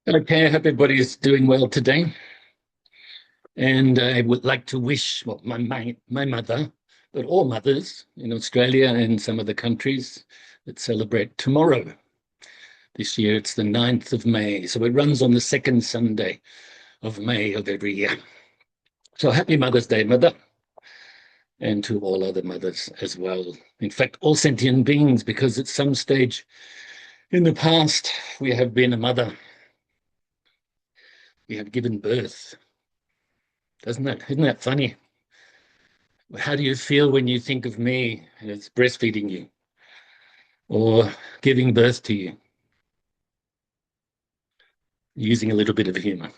Okay, I hope everybody's doing well today. And I would like to wish, well, my mother, but all mothers in Australia and some other countries that celebrate tomorrow. This year it's the 9th of May, so it runs on the second Sunday of May of every year. So happy Mother's Day, Mother, and to all other mothers as well. In fact, all sentient beings, because at some stage in the past we have been a mother. We have given birth. Isn't that funny? How do you feel when you think of me as breastfeeding you or giving birth to you? Using a little bit of humor.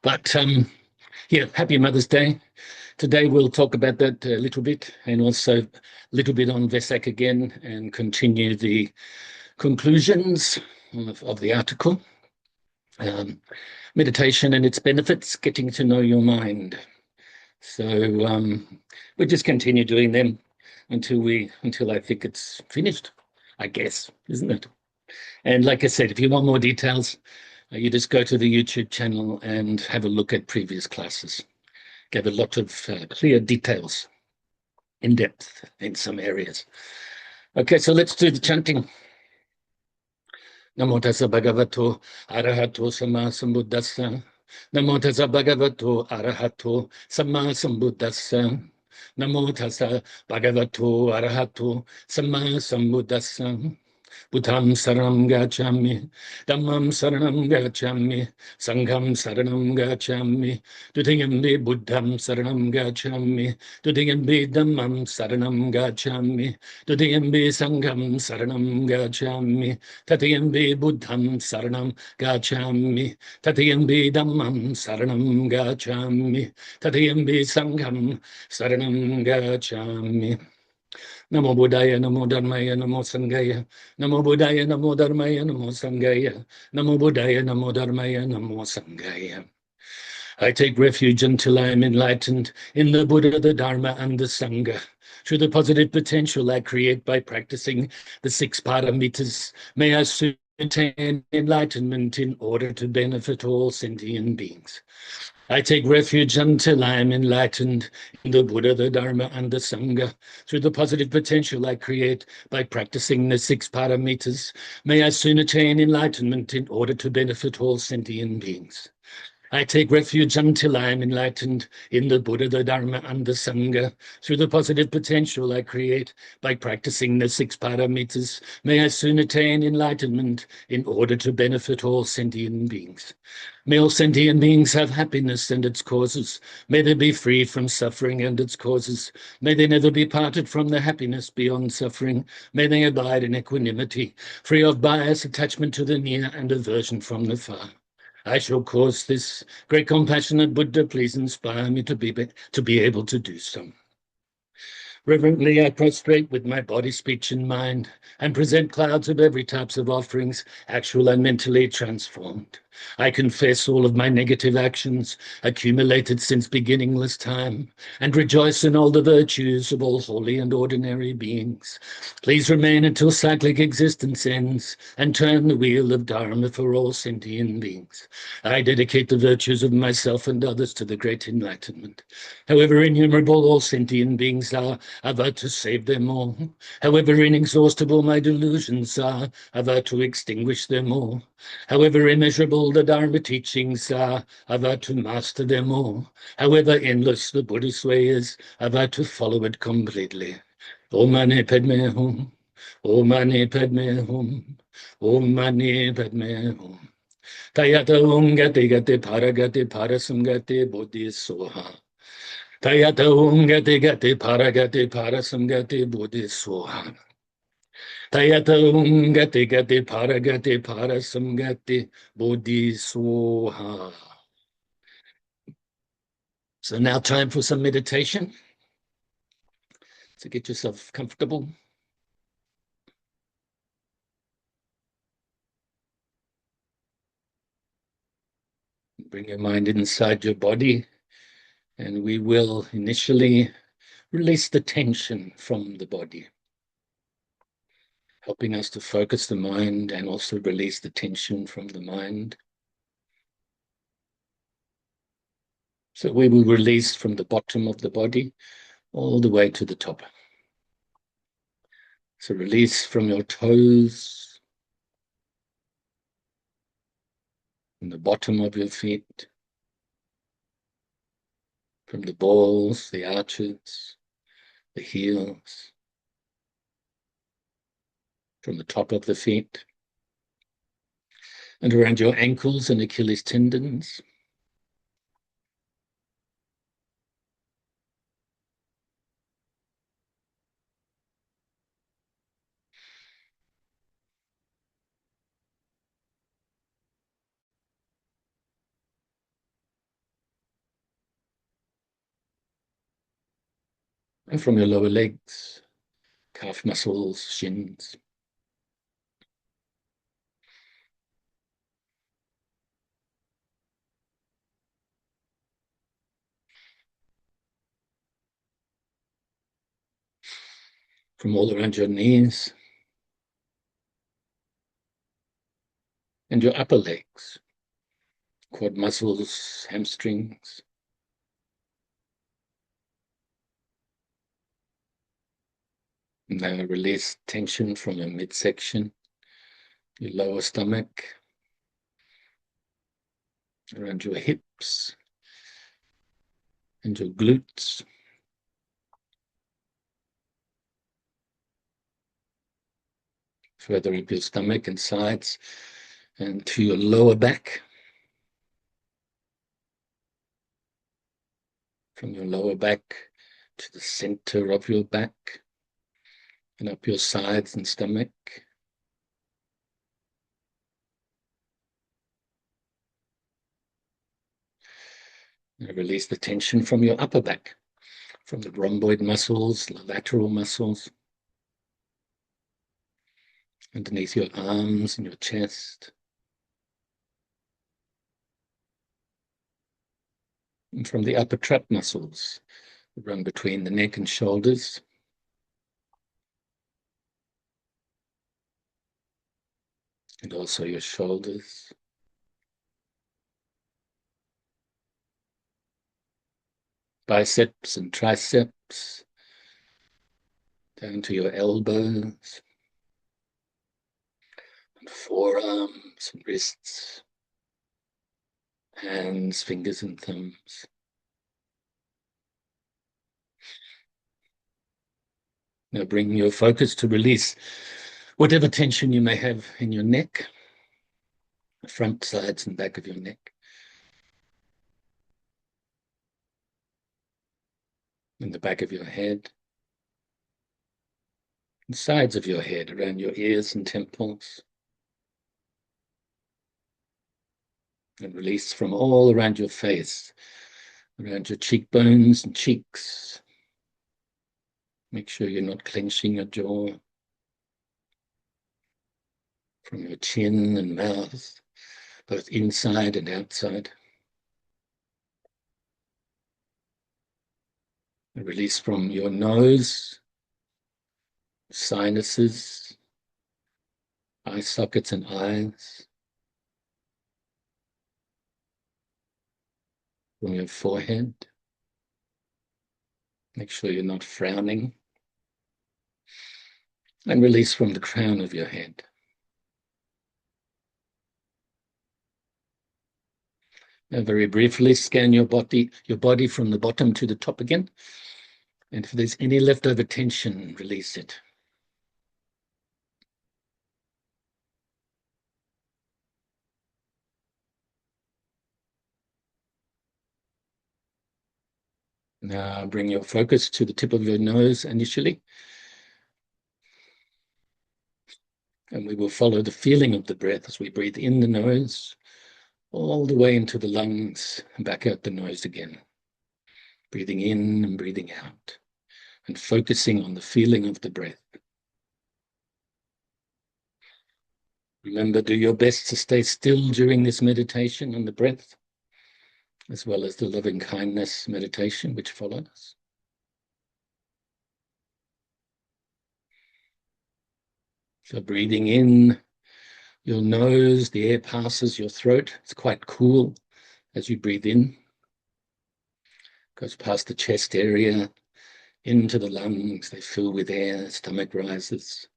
But yeah, happy Mother's Day. Today we'll talk about that a little bit and also a little bit on Vesak again and continue the conclusions of the article. Meditation and its benefits, getting to know your mind. So we'll just continue doing them until I think it's finished, I guess, isn't it? And like I said, if you want more details, you just go to the YouTube channel and have a look at previous classes. Gave a lot of clear details, in depth in some areas. Okay, so let's do the chanting. Namo Tassa Bhagavato Arahato Samma Sambuddhassa. Namo Tassa Bhagavato Arahato Samma Sambuddhassa. Namo Tassa Bhagavato Arahato Samma Sambuddhassa. Buddham saranam gacchami, dhammam saranam gacchami, sangham saranam gacchami, tudiyambi buddham saranam gacchami, tudiyambi dhammam saranam gacchami, tudiyambi sangham saranam gacchami, tatiyambi buddham saranam gacchami, tatiyambi dhammam saranam gacchami, tatiyambi sangham saranam gacchami. Namo Buddhaya, Namo Dharmaya, Namo Sanghaya. Namo Buddhaya, Namo Dharmaya, Namo Sanghaya. Namo Buddhaya, Namo Dharmaya, Namo Sanghaya. I take refuge until I am enlightened in the Buddha, the Dharma, and the Sangha. Through the positive potential I create by practicing the 6 paramitas, may I soon attain enlightenment in order to benefit all sentient beings. I take refuge until I am enlightened in the Buddha, the Dharma, and the Sangha. Through the positive potential I create by practicing the 6 paramitas, may I soon attain enlightenment in order to benefit all sentient beings. I take refuge until I am enlightened in the Buddha, the Dharma, and the Sangha. Through the positive potential I create by practicing the 6 paramitas, may I soon attain enlightenment in order to benefit all sentient beings. May all sentient beings have happiness and its causes. May they be free from suffering and its causes. May they never be parted from the happiness beyond suffering. May they abide in equanimity, free of bias, attachment to the near, and aversion from the far. I shall cause this great compassionate Buddha please inspire me to be able to do so. Reverently I prostrate with my body, speech, and mind, and present clouds of every types of offerings, actual and mentally transformed. I confess all of my negative actions, accumulated since beginningless time, and rejoice in all the virtues of all holy and ordinary beings. Please remain until cyclic existence ends, and turn the wheel of Dharma for all sentient beings. I dedicate the virtues of myself and others to the great enlightenment. However innumerable all sentient beings are, I vow to save them all. However inexhaustible my delusions are, I vow to extinguish them all. However immeasurable the Dharma teachings are, I vow to master them all. However endless the Buddhist way is, I vow to follow it completely. Om Mani Padme Hum. Om Mani Padme Hum. Om Mani Padme Hum. Tayata Om Gati Gati Paragati Parasamgati Bodhi Soha. Tayata Om Gati Gati Paragati Parasamgati Bodhi Soha. Tayata Om Gati Gati Paragati Parasamgati Bodhi Soha. So now time for some meditation. So get yourself comfortable. Bring your mind inside your body, and we will initially release the tension from the body, helping us to focus the mind and also release the tension from the mind. So we will release from the bottom of the body all the way to the top. So release from your toes, from the bottom of your feet, from the balls, the arches, the heels, from the top of the feet, and around your ankles and Achilles tendons. And from your lower legs, calf muscles, shins. From all around your knees and your upper legs, quad muscles, hamstrings. Now release tension from your midsection, your lower stomach, around your hips and your glutes. Further up your stomach and sides and to your lower back. From your lower back to the center of your back and up your sides and stomach. And release the tension from your upper back, from the rhomboid muscles, the lateral muscles, underneath your arms and your chest. And from the upper trap muscles that run between the neck and shoulders. And also your shoulders. Biceps and triceps, down to your elbows, and forearms and wrists, hands, fingers and thumbs. Now bring your focus to release whatever tension you may have in your neck, the front, sides and back of your neck. In the back of your head, the sides of your head, around your ears and temples. And release from all around your face, around your cheekbones and cheeks. Make sure you're not clenching your jaw. From your chin and mouth, both inside and outside. And release from your nose, sinuses, eye sockets and eyes. From your forehead. Make sure you're not frowning. And release from the crown of your head. Now very briefly scan your body from the bottom to the top again. And if there's any leftover tension, release it. Now bring your focus to the tip of your nose initially. And we will follow the feeling of the breath as we breathe in the nose, all the way into the lungs and back out the nose again. Breathing in and breathing out, and focusing on the feeling of the breath. Remember, do your best to stay still during this meditation on the breath, as well as the loving kindness meditation which follows. So breathing in your nose, the air passes your throat. It's quite cool as you breathe in. Goes past the chest area, into the lungs, they fill with air, stomach rises.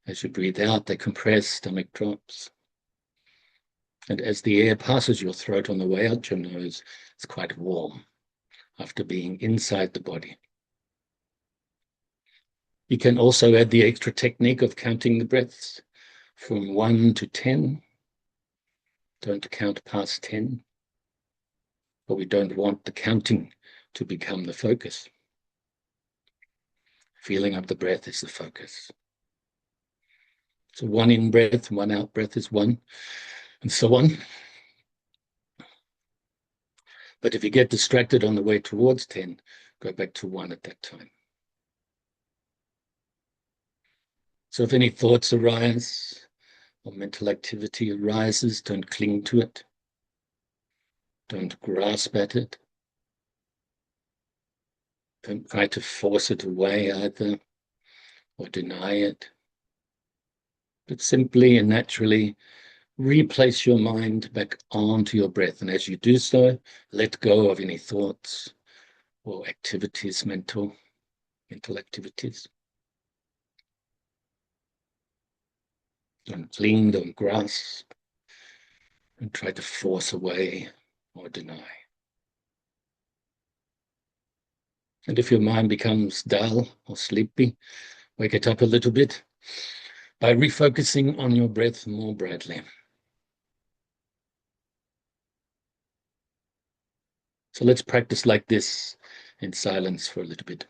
As you breathe out, they compress, stomach drops. And as the air passes your throat on the way out your nose, it's quite warm after being inside the body. You can also add the extra technique of counting the breaths from 1 to 10. Don't count past 10, but we don't want the counting to become the focus. Feeling up the breath is the focus. So 1 in breath, 1 out breath is 1, and so on. But if you get distracted on the way towards 10, go back to 1 at that time. So if any thoughts arise or mental activity arises, don't cling to it. Don't grasp at it. Don't try to force it away either or deny it. But simply and naturally replace your mind back onto your breath. And as you do so, let go of any thoughts or activities, mental activities. Don't cling, don't grasp, and try to force away or deny. And if your mind becomes dull or sleepy, wake it up a little bit by refocusing on your breath more brightly. So let's practice like this in silence for a little bit.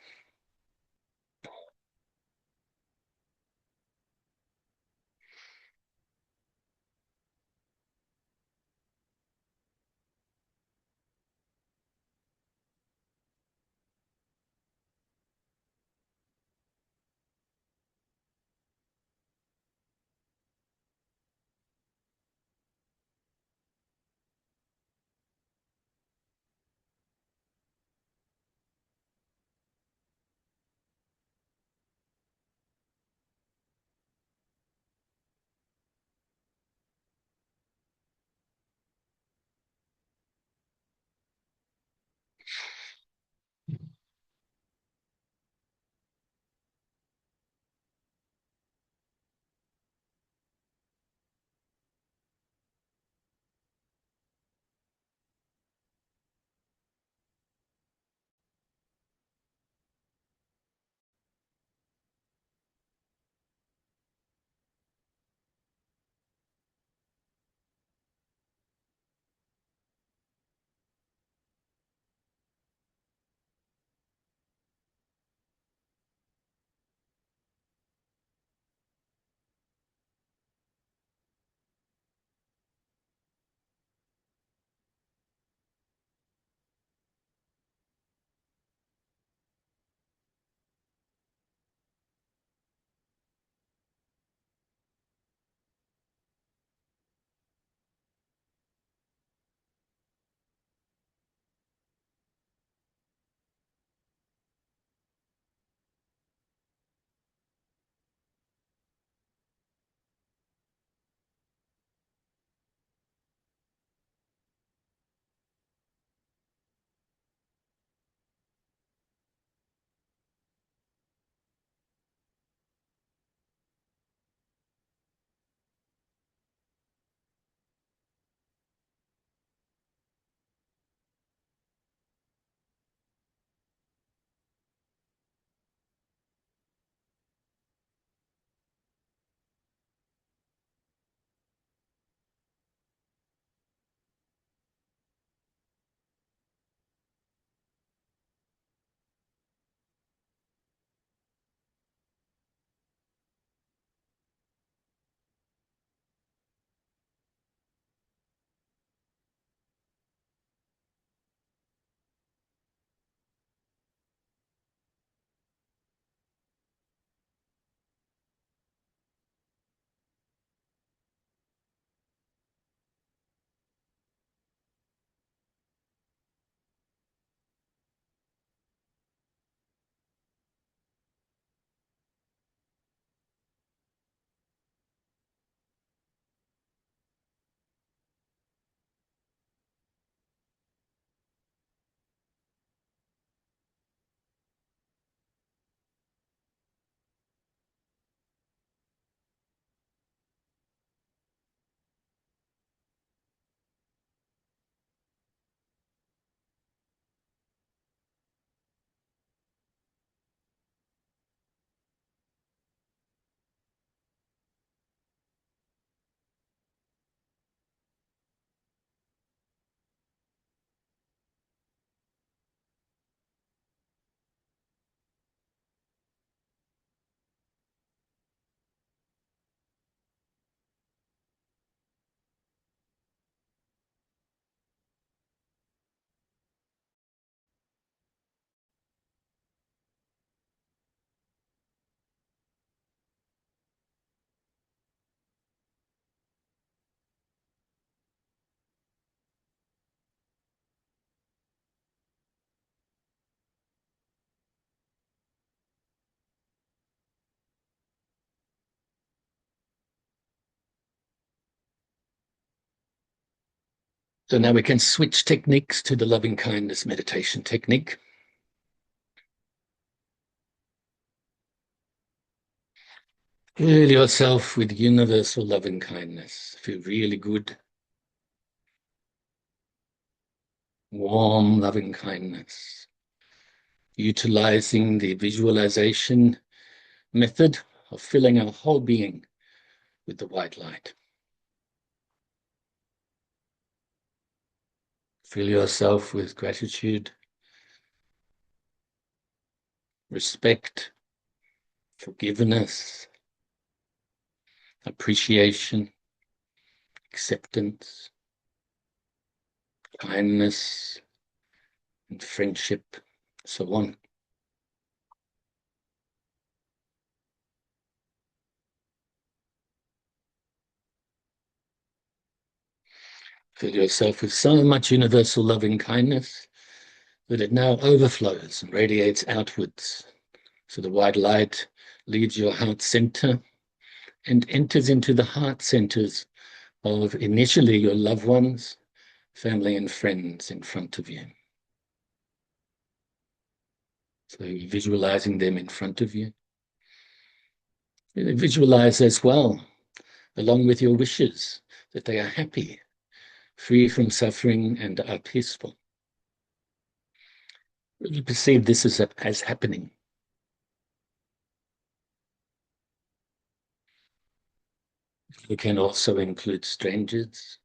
So now we can switch techniques to the loving kindness meditation technique. Fill yourself with universal loving kindness. Feel really good, warm loving kindness. Utilizing the visualization method of filling our whole being with the white light. Fill yourself with gratitude, respect, forgiveness, appreciation, acceptance, kindness, and friendship, so on. Fill yourself with so much universal loving kindness that it now overflows and radiates outwards. So the white light leaves your heart center and enters into the heart centers of initially your loved ones, family and friends in front of you. So you're visualizing them in front of you. Visualize as well, along with your wishes, that they are happy, free from suffering, and are peaceful. You perceive this as happening. You can also include strangers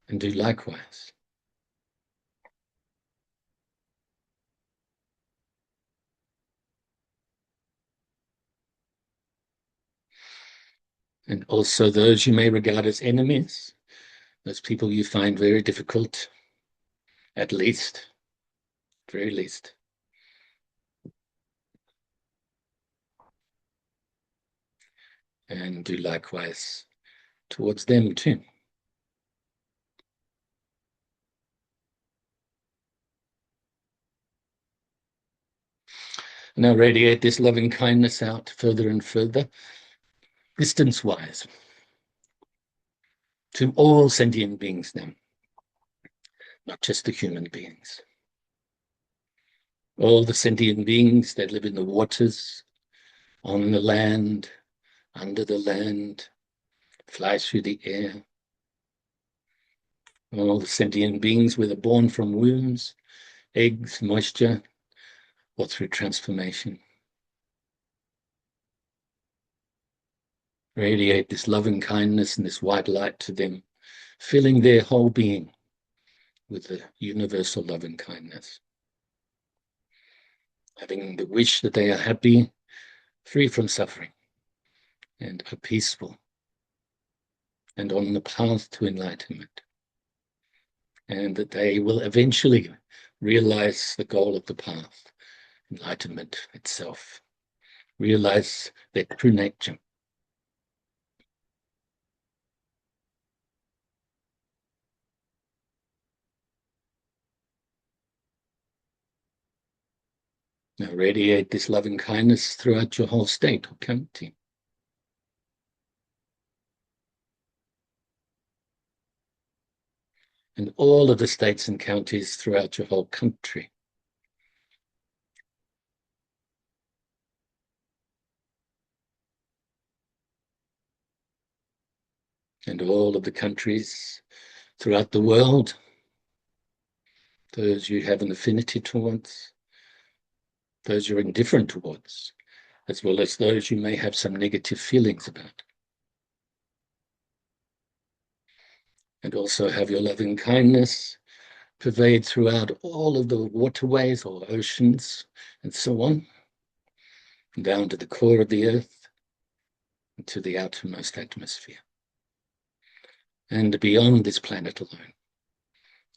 and do likewise. And also those you may regard as enemies, those people you find very difficult, at least, very least. And do likewise towards them too. Now radiate this loving kindness out further and further, distance-wise, to all sentient beings now, not just the human beings. All the sentient beings that live in the waters, on the land, under the land, fly through the air. All the sentient beings, whether born from wombs, eggs, moisture, or through transformation. Radiate this loving kindness and this white light to them, filling their whole being with the universal loving kindness. Having the wish that they are happy, free from suffering, and are peaceful, and on the path to enlightenment. And that they will eventually realize the goal of the path, enlightenment itself. Realize their true nature. Now radiate this loving kindness throughout your whole state or county. And all of the states and counties throughout your whole country. And all of the countries throughout the world, those you have an affinity towards, those you're indifferent towards, as well as those you may have some negative feelings about. And also have your loving kindness pervade throughout all of the waterways or oceans and so on, down to the core of the earth, and to the outermost atmosphere. And beyond this planet alone,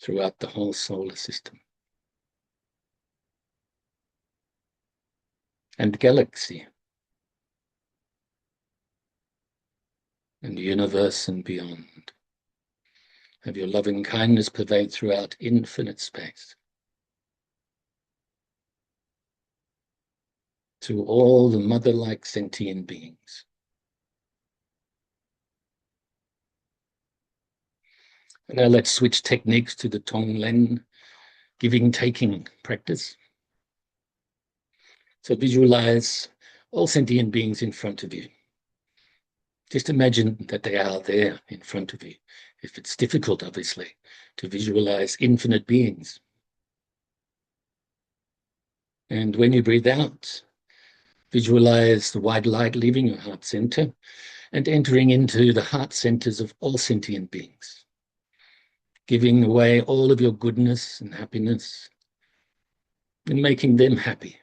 throughout the whole solar system. And galaxy. And universe and beyond. Have your loving kindness pervade throughout infinite space. To all the mother-like sentient beings. Now let's switch techniques to the Tonglen giving-taking practice. So visualize all sentient beings in front of you. Just imagine that they are there in front of you. If it's difficult, obviously, to visualize infinite beings. And when you breathe out, visualize the white light leaving your heart center and entering into the heart centers of all sentient beings, giving away all of your goodness and happiness and making them happy,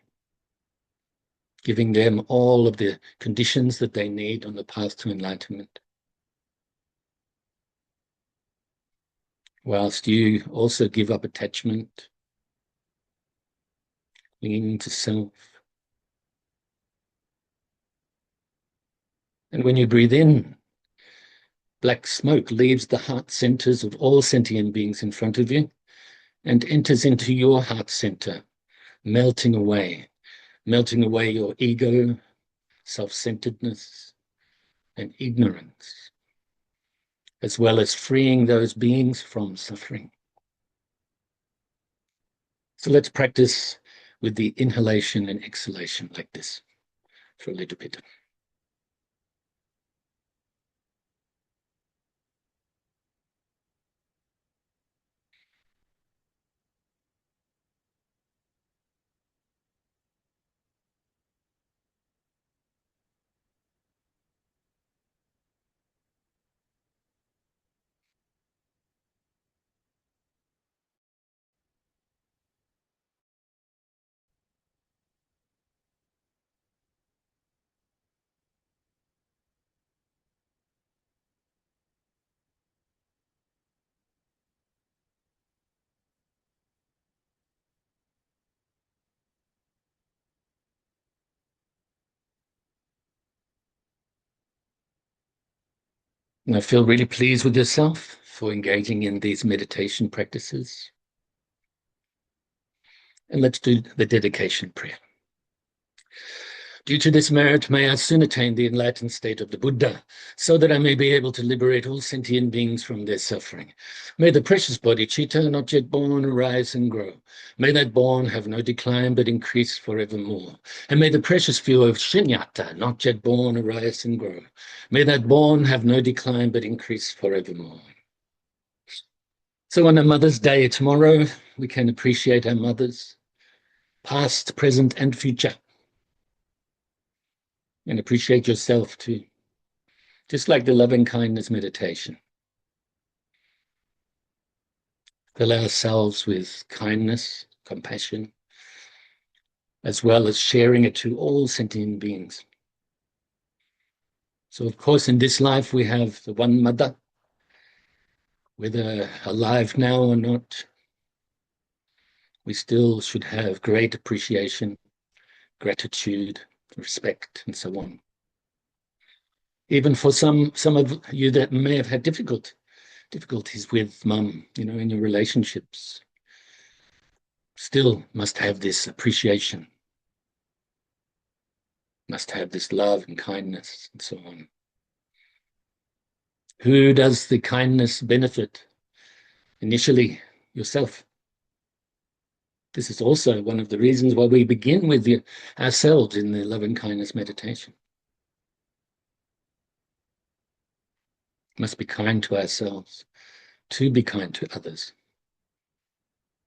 giving them all of the conditions that they need on the path to enlightenment, whilst you also give up attachment, clinging to self. And when you breathe in, black smoke leaves the heart centers of all sentient beings in front of you and enters into your heart center, melting away your ego, self-centeredness, and ignorance, as well as freeing those beings from suffering. So let's practice with the inhalation and exhalation like this for a little bit. And I feel really pleased with yourself for engaging in these meditation practices. And let's do the dedication prayer. Due to this merit, may I soon attain the enlightened state of the Buddha, so that I may be able to liberate all sentient beings from their suffering. May the precious bodhicitta, not yet born, arise and grow. May that born have no decline, but increase forevermore. And may the precious few of shunyata, not yet born, arise and grow. May that born have no decline, but increase forevermore. So on a Mother's Day tomorrow, we can appreciate our mothers, past, present, and future. And appreciate yourself too, just like the loving kindness meditation. Fill ourselves with kindness, compassion, as well as sharing it to all sentient beings. So of course, in this life, we have the one mother, whether alive now or not, we still should have great appreciation, gratitude, respect, and so on. Even for some of you that may have had difficulties with mum, in your relationships, still must have this appreciation, must have this love and kindness, and so on. Who does the kindness benefit? Initially, yourself. This is also one of the reasons why we begin with ourselves in the loving kindness meditation. Must be kind to ourselves, to be kind to others.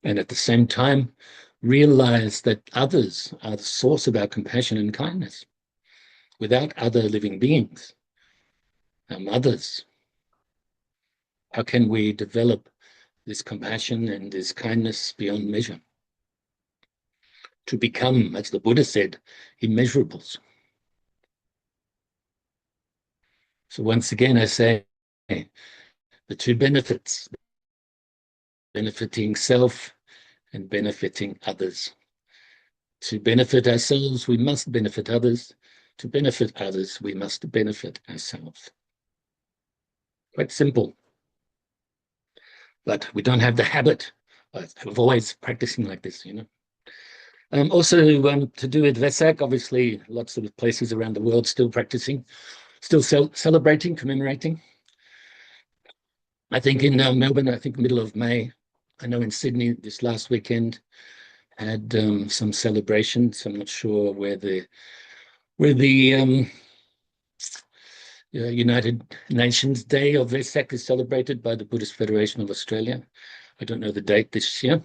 And at the same time, realize that others are the source of our compassion and kindness. Without other living beings, our mothers, how can we develop this compassion and this kindness beyond measure? To become, as the Buddha said, immeasurables. So once again, I say, the two benefits, benefiting self and benefiting others. To benefit ourselves, we must benefit others. To benefit others, we must benefit ourselves. Quite simple. But we don't have the habit of always practicing like this, Also, to do with Vesak, obviously, lots of places around the world still practicing, still celebrating, commemorating. I think in Melbourne, I think middle of May. I know in Sydney this last weekend had some celebrations. I'm not sure where the United Nations Day of Vesak is celebrated by the Buddhist Federation of Australia. I don't know the date this year.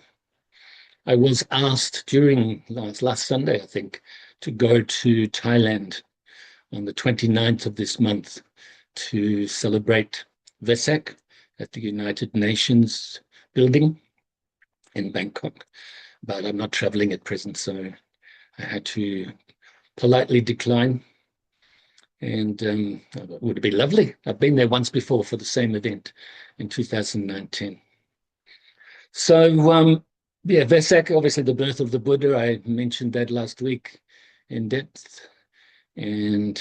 I was asked during last Sunday, I think, to go to Thailand on the 29th of this month to celebrate Vesak at the United Nations building in Bangkok. But I'm not traveling at present, so I had to politely decline. And it would be lovely. I've been there once before for the same event in 2019. So, yeah, Vesak, obviously the birth of the Buddha. I mentioned that last week in depth. And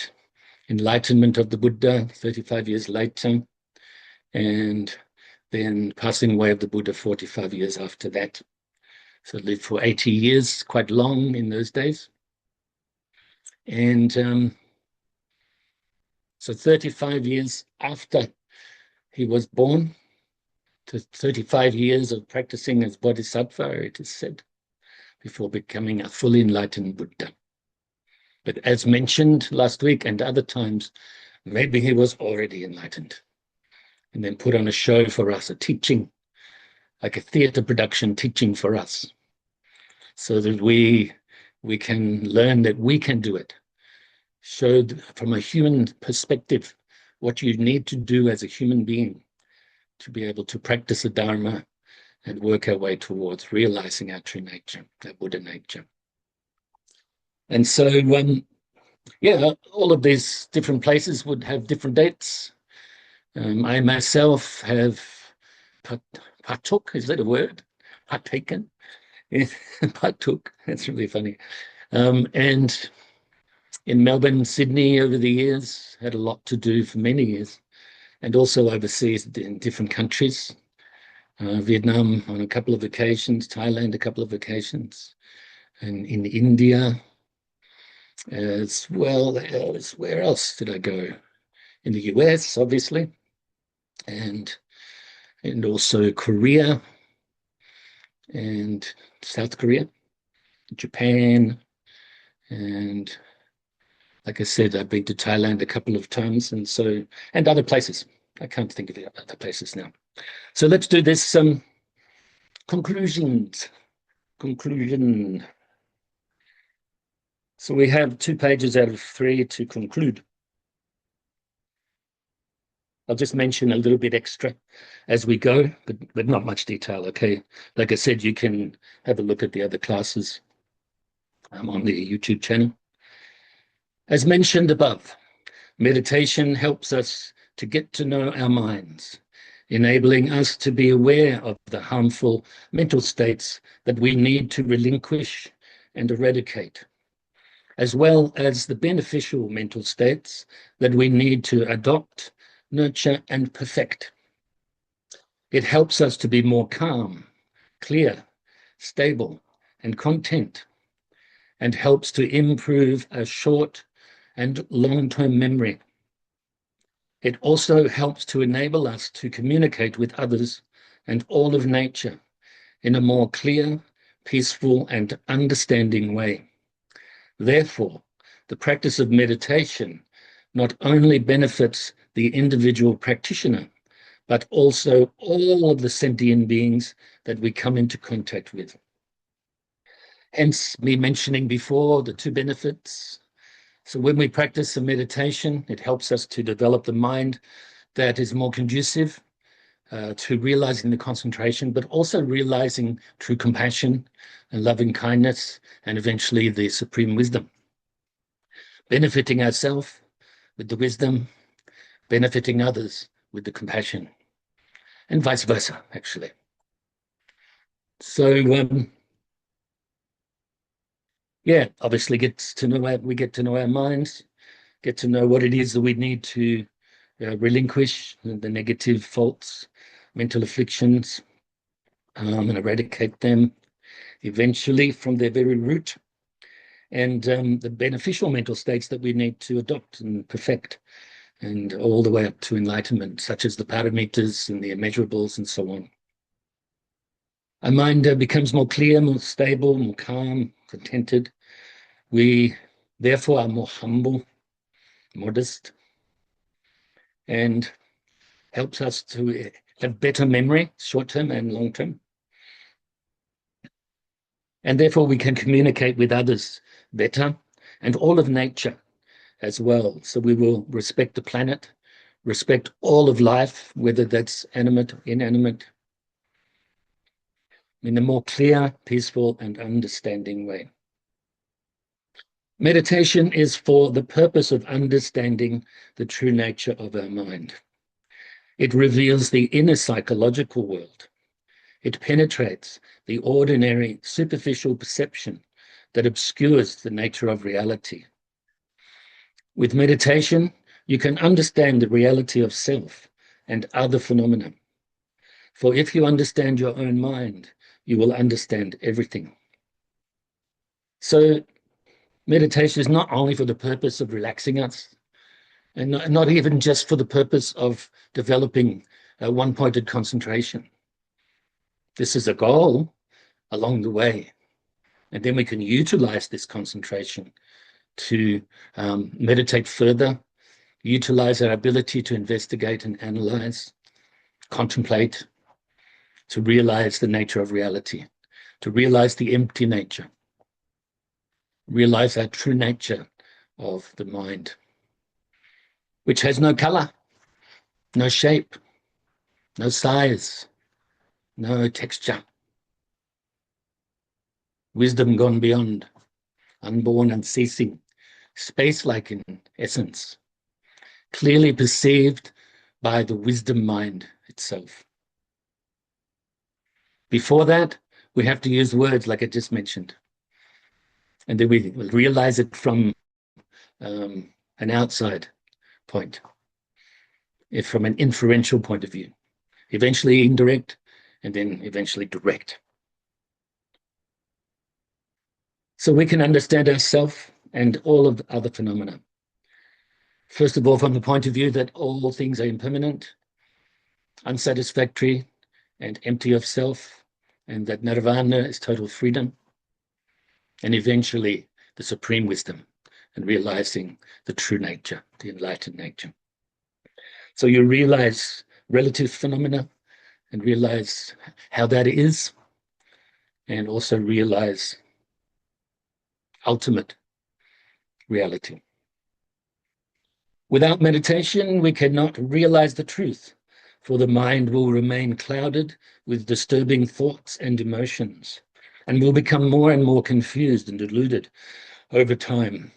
enlightenment of the Buddha 35 years later. And then passing away of the Buddha 45 years after that. So lived for 80 years, quite long in those days. And so 35 years after he was born, to 35 years of practicing as Bodhisattva, it is said, before becoming a fully enlightened Buddha. But as mentioned last week and other times, maybe he was already enlightened and then put on a show for us, a teaching, like a theater production teaching for us, so that we can learn that we can do it. Showed from a human perspective what you need to do as a human being to be able to practice the Dharma and work our way towards realizing our true nature, our Buddha nature. And so, yeah, all of these different places would have different dates. I myself have partook, is that a word? Partaken? Partook, that's really funny. And in Melbourne, Sydney over the years, had a lot to do for many years, and also overseas in different countries. Vietnam on a couple of occasions, Thailand a couple of occasions, and in India as well as where else did I go? In the US, obviously, and also Korea and South Korea, Japan, and like I said, I've been to Thailand a couple of times, and other places. I can't think of the other places now. So let's do this conclusion. So we have 2 pages out of 3 to conclude. I'll just mention a little bit extra as we go, but not much detail, okay? Like I said, you can have a look at the other classes on the YouTube channel. As mentioned above, meditation helps us to get to know our minds, enabling us to be aware of the harmful mental states that we need to relinquish and eradicate, as well as the beneficial mental states that we need to adopt, nurture, and perfect. It helps us to be more calm, clear, stable, and content, and helps to improve a short and long-term memory. It also helps to enable us to communicate with others and all of nature in a more clear, peaceful, and understanding way. Therefore, the practice of meditation not only benefits the individual practitioner, but also all of the sentient beings that we come into contact with. Hence, me mentioning before the 2 benefits. So when we practice the meditation, it helps us to develop the mind that is more conducive to realizing the concentration, but also realizing true compassion and loving kindness, and eventually the supreme wisdom. Benefiting ourselves with the wisdom, benefiting others with the compassion, and vice versa, actually. So, yeah, obviously we get to know our minds, get to know what it is that we need to relinquish, the negative faults, mental afflictions, and eradicate them eventually from their very root, and the beneficial mental states that we need to adopt and perfect, and all the way up to enlightenment, such as the paramitas and the immeasurables and so on. Our mind becomes more clear, more stable, more calm, contented. We therefore are more humble, modest, and helps us to have better memory, short-term and long-term. And therefore we can communicate with others better, and all of nature as well. So we will respect the planet, respect all of life, whether that's animate or inanimate, in a more clear, peaceful, and understanding way. Meditation is for the purpose of understanding the true nature of our mind. It reveals the inner psychological world. It penetrates the ordinary, superficial perception that obscures the nature of reality. With meditation, you can understand the reality of self and other phenomena. For if you understand your own mind, you will understand everything. So meditation is not only for the purpose of relaxing us, and not even just for the purpose of developing one-pointed concentration. This is a goal along the way. And then we can utilize this concentration to meditate further, utilize our ability to investigate and analyze, contemplate, to realize the nature of reality, to realize the empty nature, realize our true nature of the mind, which has no color, no shape, no size, no texture. Wisdom gone beyond, unborn, unceasing, space-like in essence, clearly perceived by the wisdom mind itself. Before that, we have to use words like I just mentioned. And then we will realize it from an outside point, if from an inferential point of view, eventually indirect, and then eventually direct. So we can understand ourselves and all of the other phenomena. First of all, from the point of view that all things are impermanent, unsatisfactory, and empty of self, and that nirvana is total freedom, and eventually the supreme wisdom and realizing the true nature, the enlightened nature. So you realize relative phenomena and realize how that is, and also realize ultimate reality. Without meditation, we cannot realize the truth, for the mind will remain clouded with disturbing thoughts and emotions, and will become more and more confused and deluded over time.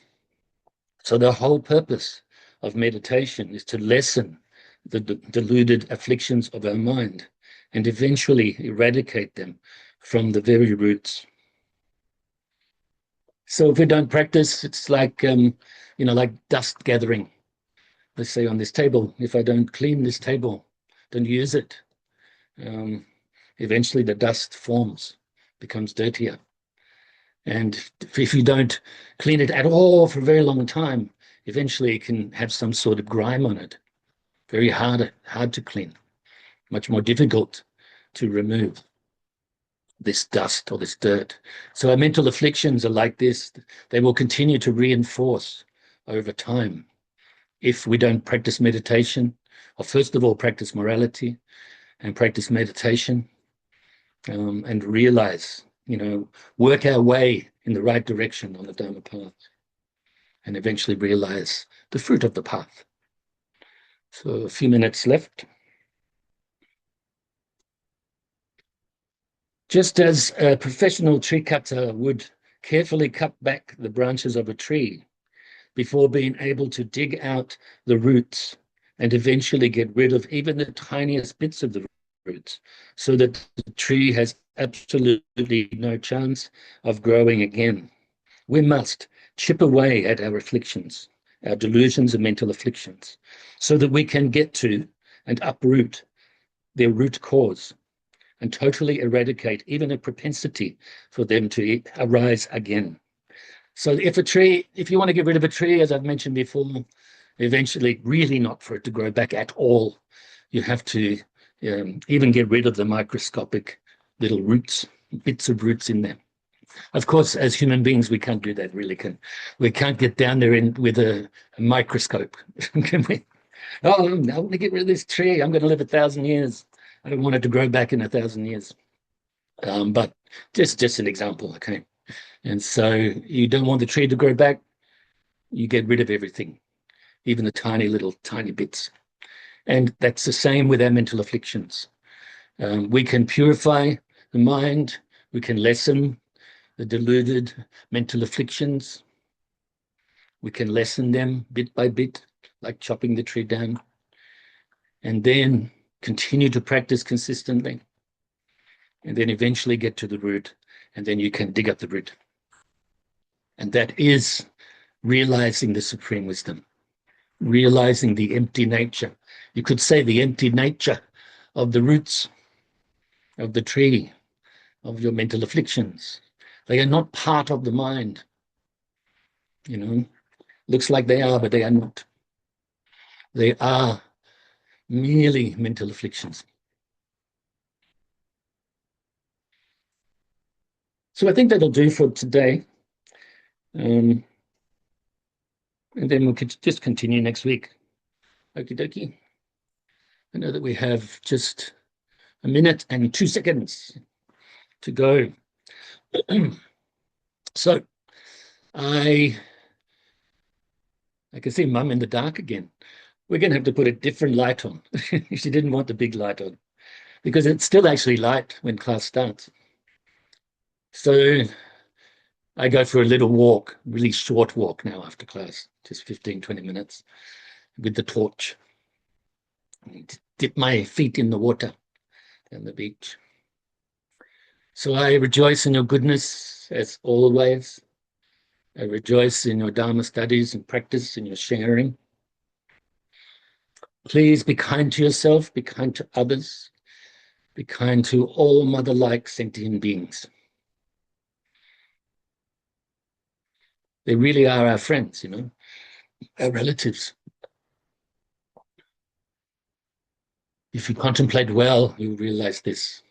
So the whole purpose of meditation is to lessen the deluded afflictions of our mind and eventually eradicate them from the very roots. So if we don't practice, it's like, like dust gathering. Let's say on this table, if I don't clean this table, don't use it, eventually the dust forms, becomes dirtier. And if you don't clean it at all for a very long time, eventually it can have some sort of grime on it. Very hard to clean, much more difficult to remove this dust or this dirt. So our mental afflictions are like this. They will continue to reinforce over time if we don't practice meditation, or first of all, practice morality and practice meditation, and realize, work our way in the right direction on the Dharma path, and eventually realize the fruit of the path. So a few minutes left. Just as a professional tree cutter would carefully cut back the branches of a tree before being able to dig out the roots and eventually get rid of even the tiniest bits of the roots, so that the tree has absolutely no chance of growing again. We must chip away at our afflictions, our delusions and mental afflictions, so that we can get to and uproot their root cause and totally eradicate even a propensity for them to arise again. So if you want to get rid of a tree, as I've mentioned before, Eventually, really not for it to grow back at all. You have to even get rid of the microscopic little roots, bits of roots in there. Of course, as human beings, we can't do that, really. We can't get down there with a microscope, can we? Oh, I want to get rid of this tree. I'm going to live 1,000 years. I don't want it to grow back in 1,000 years. But just an example, okay? And so you don't want the tree to grow back. You get rid of everything, even the tiny bits. And that's the same with our mental afflictions. We can purify the mind. We can lessen the deluded mental afflictions. We can lessen them bit by bit, like chopping the tree down. And then continue to practice consistently. And then eventually get to the root. And then you can dig up the root. And that is realizing the supreme wisdom, realizing the empty nature. You could say the empty nature of the roots of the tree, of your mental afflictions. They are not part of the mind. You know, looks like they are, but they are not. They are merely mental afflictions. So I think that'll do for today. And then we could just continue next week. Okie dokie. I know that we have just 1 minute and 2 seconds to go. So I can see Mum in the dark again. We're going to have to put a different light on. She didn't want the big light on because it's still actually light when class starts. So I go for a little walk, really short walk now after class, just 15, 20 minutes with the torch. I dip my feet in the water on the beach. So I rejoice in your goodness as always. I rejoice in your Dharma studies and practice and your sharing. Please be kind to yourself, be kind to others, be kind to all mother-like sentient beings. They really are our friends, you know, our relatives. If you contemplate well, you realize this.